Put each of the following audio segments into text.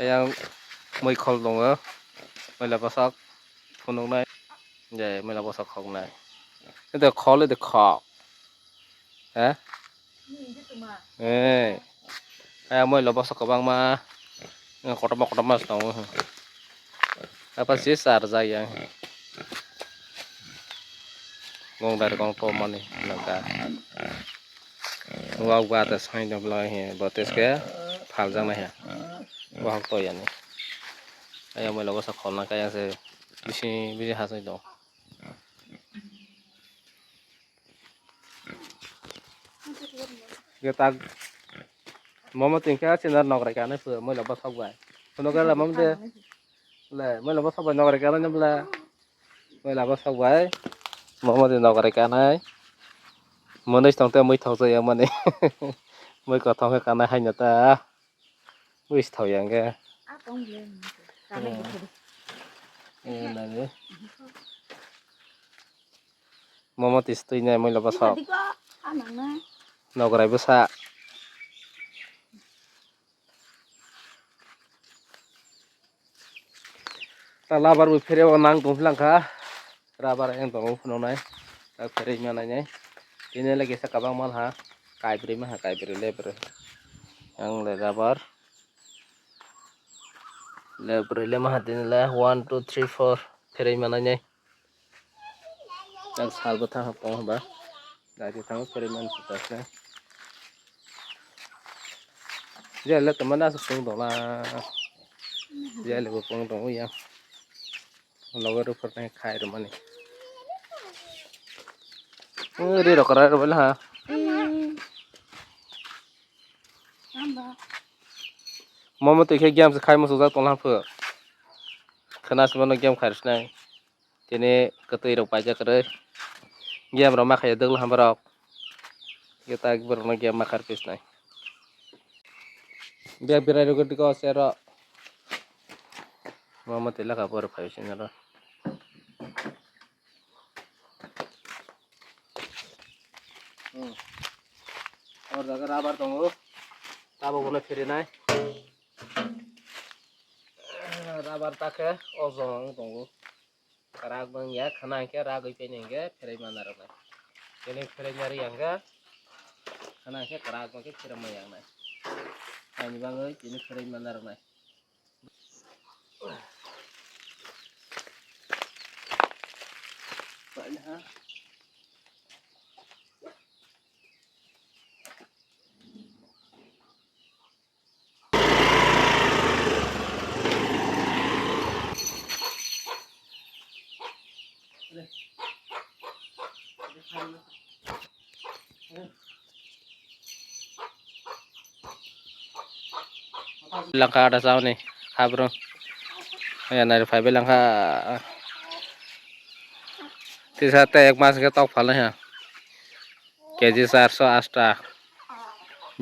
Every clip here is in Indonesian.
yang mới khol dong á mới là bác sắc phun đông này vậy mới là bác sắc không này cái được khó lên được khó hả ê mới là bác sắc bang mà kota mas dong apa sih sar saya ngong dari ngong to mani langka ngau gua atas hain dong belai he bates ke phal jang này gua học to ya ni ayam mới là bác sắc không na kaya se bisi bisi hasai dong kita mama tinggal china nok rai kana pu mới là bác sắc vậy nó cái là mama de là mới là bác sắc vậy nok rai kana nyam là mới là bác sắc vậy mama de nok rai kana mới đấy xong tới mới thầu rồi mà này mới có thằng cái kana hay nhở ta mới thầu yang cái này mama tis tuy này mới là bác sắc nok rai bác sắc ta labar bu fere o nang tung lang kha rabar yang tong phun nai ta fere ma nai nhai ini lagi sakabang mal ha kai bri ma ha kai bri lebre yang le rabar lebre le ma ha tin la 1 2 3 4 fere ma nai nhai tak sal ba tha pong ba dai ti thang fere man su ta se je le tamana su pung dong la je le bu pung dong ya logo ru per khai ru mani đi đâu có rồi hả? Mama tôi khi game khai một số công làm phở, khả năng xem nó game khai này, thế nên cái tôi đâu phải cho cái đấy, game rồi mà khai được là ham bảo, cái ta cái bữa nó game mà khai fish này, bây giờ rồi cái có xe rồi, mama tôi là cái bữa phải xin rồi, और अगर आबार दंगो ताबो बोले फिरे नाय राबार ताके ओजों दंगो राग बंग या खाना के राग पे नेंगे फिरे माना रे केने फिरे जारी यांगा खाना के राग बंग के फिरे मयांग नाय आनि बांगो केने फिरे माना रे नाय langka ada sao nih kabro ya nari five langka tisate ek mas ke tok phale ha keji 408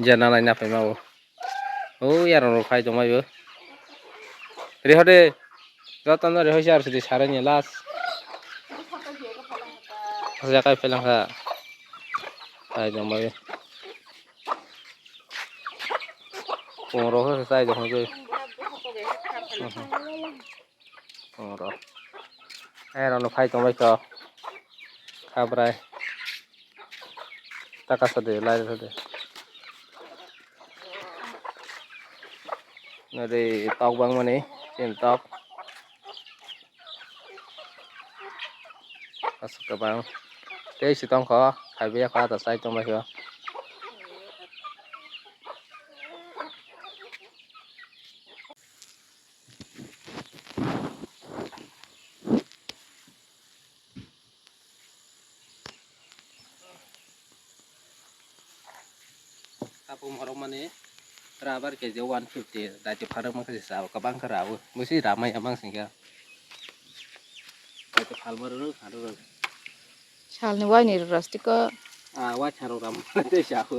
jana na pe mau o yar ro khai jomai bo ri hode jotan ri hoise ar sidi sare ni las ja kai pelang ha khai jomai poro ho sai jomai go poro ai ro khai jomai ko khabrai taka sade lai sade nari tok bang mani chen tok asuk ka bang te si tong kho khai bia kha ta sai tong mai kho tapu moro mani rabar keje 150 da ti pharang ma kasi saw ka bang karaw musi ramai amang singga da ti phal mar ru haru Salni wani rastika wa charo ram te sha hu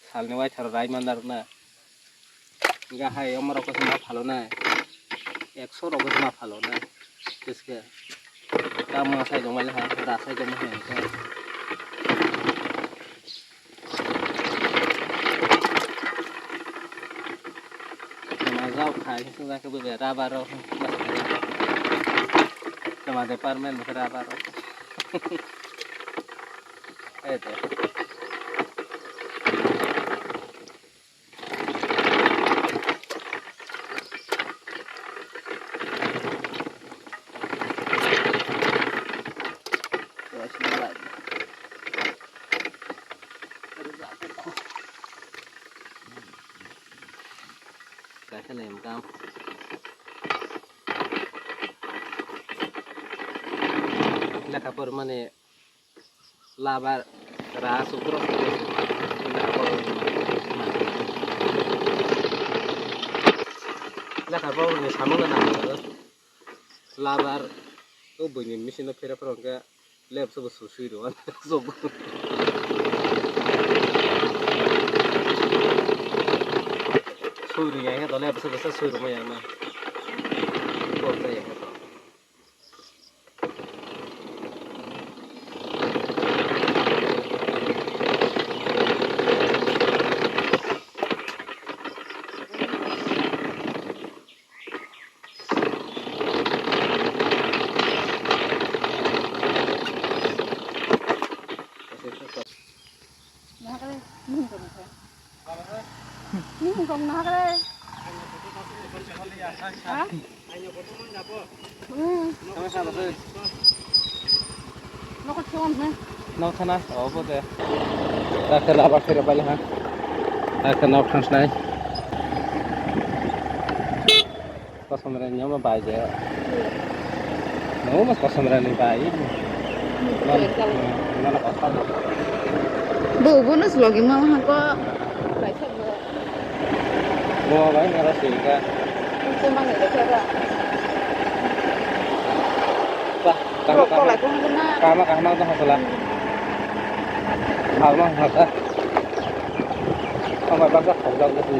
salni wa charo rai mandar na ga hai amar ko ma phalo na 100 ro ko ma phalo na kiske ta ma sai jong mai ha ra sai jong mai ha rau khai chúng ta cứ bây ra ba rau sama departemen bisa ra ba rau itu cái này cam leka permane labar rasu terus leka permane sama kan labar tuh bunyi mesin opera perangga lab sebut susu doang sob suri ya itu lab sebut susu rumah yang mana kota ya Ini không nói cái đây. Hả? sama sama tuh Nó có tròn này. nau sana oh boleh tak kena apa kira balik ha tak kena options lain kosamranya mah baja no mas kosamranya baik mana kosam Bự vốn nó lagi mau ha có phải xem rồi. mau baik ngaras sih kan Xem mang để cho ra. wah Kau lại cũng không na. kama tuh hasalah almang hasa sama bagas khawdang gitu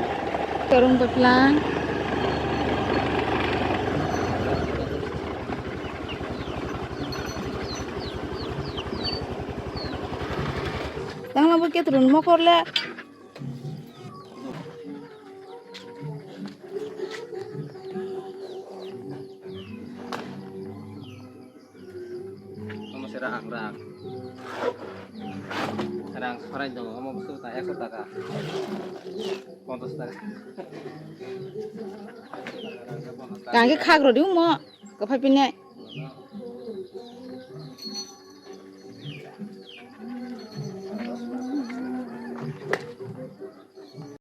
Kerung pelan. Đang làm cái turun mau korle. sama si rang sekarang dong ngomong betul tak ya kata kontes tadi Càng cái khác rồi đúng không? Có phải bên này.